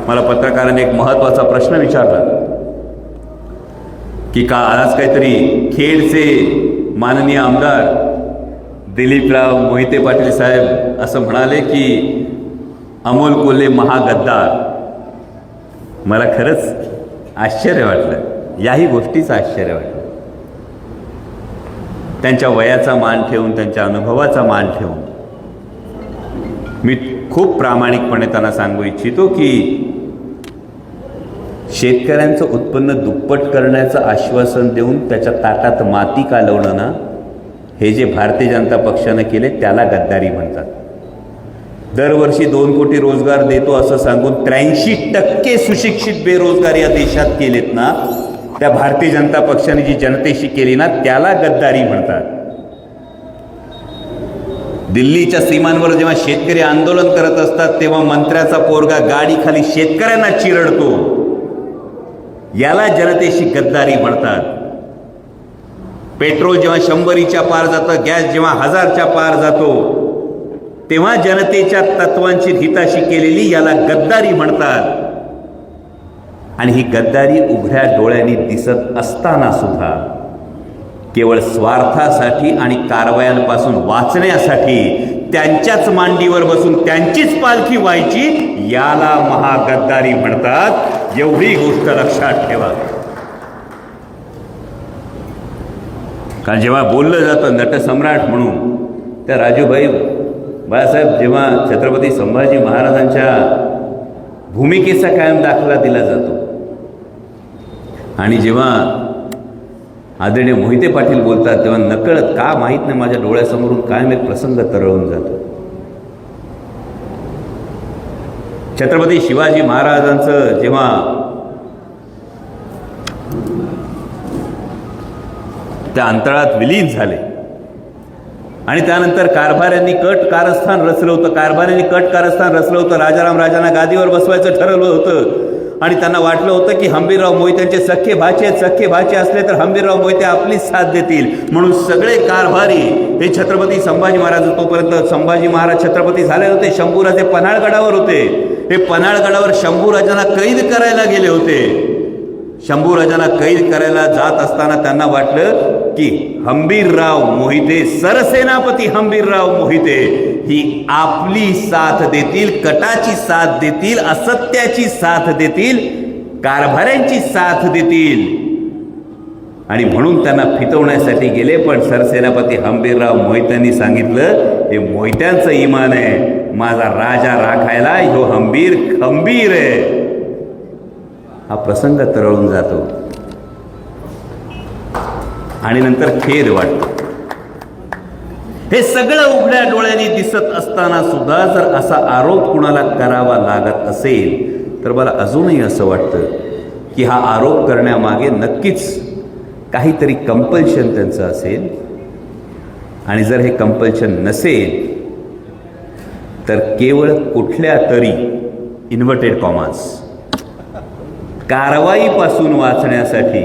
मला पत्रकाराने एक महत्त्वाचा प्रश्न विचारला की का आज काहीतरी खेडचे माननीय आमदार दिलीपराव मोहिते पाटील साहेब असं म्हणाले की अमोल कोल्हे महागद्दार. मला खरंच आश्चर्य वाटलं, याही गोष्टीचं आश्चर्य वाटलं. त्यांच्या वयाचा मान ठेवून, त्यांच्या अनुभवाचा मान ठेवून मी खूप प्रामाणिकपणे त्यांना सांगू इच्छितो की शेतकऱ्यांचं उत्पन्न दुप्पट करण्याचं आश्वासन देऊन त्याच्या ताटात माती कालवणं ना, हे जे भारतीय जनता पक्षानं केले त्याला गद्दारी म्हणतात. दरवर्षी 2 कोटी रोजगार देतो असं सांगून 83% सुशिक्षित बेरोजगार या देशात केलेत ना, त्या भारतीय जनता पक्षाने जी जनतेशी केली ना त्याला गद्दारी म्हणतात. दिल्लीच्या सीमांवर जेव्हा शेतकरी आंदोलन करत असतात तेव्हा मंत्र्याचा पोरगा गाडी खाली शेतकऱ्यांना चिरडतो, याला जनतेशी गद्दारी म्हणतात. पेट्रोल जेव्हा 100च्या पार जातं, गॅस जेव्हा 1000च्या पार जातो, तेव्हा जनतेच्या तत्वांची हिताशी केलेली याला गद्दारी म्हणतात. आणि ही गद्दारी उघड्या डोळ्यांनी दिसत असताना सुद्धा केवळ स्वार्थासाठी आणि कारवायांपासून वाचण्यासाठी त्यांच्याच मांडीवर बसून त्यांचीच पालखी व्हायची, याला महागद्दारी म्हणतात. एवढी गोष्ट लक्षात ठेवा. कारण जेव्हा बोललं जातं नटसम्राट म्हणून, त्या राजूभाई बाळासाहेब जेव्हा छत्रपती संभाजी महाराजांच्या भूमिकेचा कायम दाखला दिला जातो आणि जेव्हा आदरणीय मोहिते पाटील बोलतात तेव्हा नकळत का माहीत नाही माझ्या डोळ्यासमोरून कायम एक प्रसंग तरळून जातो. छत्रपती शिवाजी महाराजांचं जेव्हा त्या अंतराळात विलीन झाले आणि त्यानंतर कारभाऱ्यांनी कट कारस्थान रचलं होतं. राजाराम राजांना गादीवर बसवायचं ठरवलं होतं आणि त्यांना वाटलं होतं की हंबीरराव मोहित्यांचे सख्खे भाचे असले तर हंबीरराव मोहिते आपलीच साथ देतील. म्हणून सगळे कारभारी हे छत्रपती संभाजी महाराज, तोपर्यंत संभाजी महाराज छत्रपती झाले होते, शंभूराजे पन्हाळगडावर होते. हे पन्हाळगडावर शंभूराजांना कैद करायला गेले होते. शंभूराजांना कैद करायला जात असताना त्यांना वाटलं की हंबीरराव मोहिते, सरसेनापती हंबीरराव मोहिते ही आपली साथ देतील, कटाची साथ देतील, असत्याची साथ देतील, कारभाऱ्यांची साथ देतील. आणि म्हणून त्यांना फितवण्यासाठी गेले. पण सरसेनापती हंबीरराव मोहित्यांनी सांगितलं हे मोहित्यांचं इमान आहे, माझा राजा राखायला ह्यो हंबीर खंबीर आहे. हा प्रसंग तरळून जातो आणि नंतर खेद वाटतो. हे सगळं उघड्या डोळ्यांनी दिसत असताना सुद्धा जर असा आरोप कुणाला करावा लागत असेल तर मला अजूनही असं वाटतं की हा आरोप करण्यामागे नक्कीच काहीतरी कंपल्शन त्यांचं असेल. आणि जर हे कंपल्शन नसेल तर केवळ कुठल्या तरी इन्व्हर्टेड कॉमास कारवाईपासून वाचण्यासाठी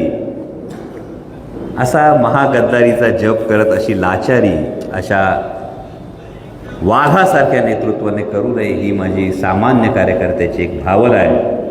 असा महागद्दारीचा जप करत अशी लाचारी अशा वाघासारख्या नेतृत्वाने करू नये, ही माझी सामान्य कार्यकर्त्याची एक भावना आहे.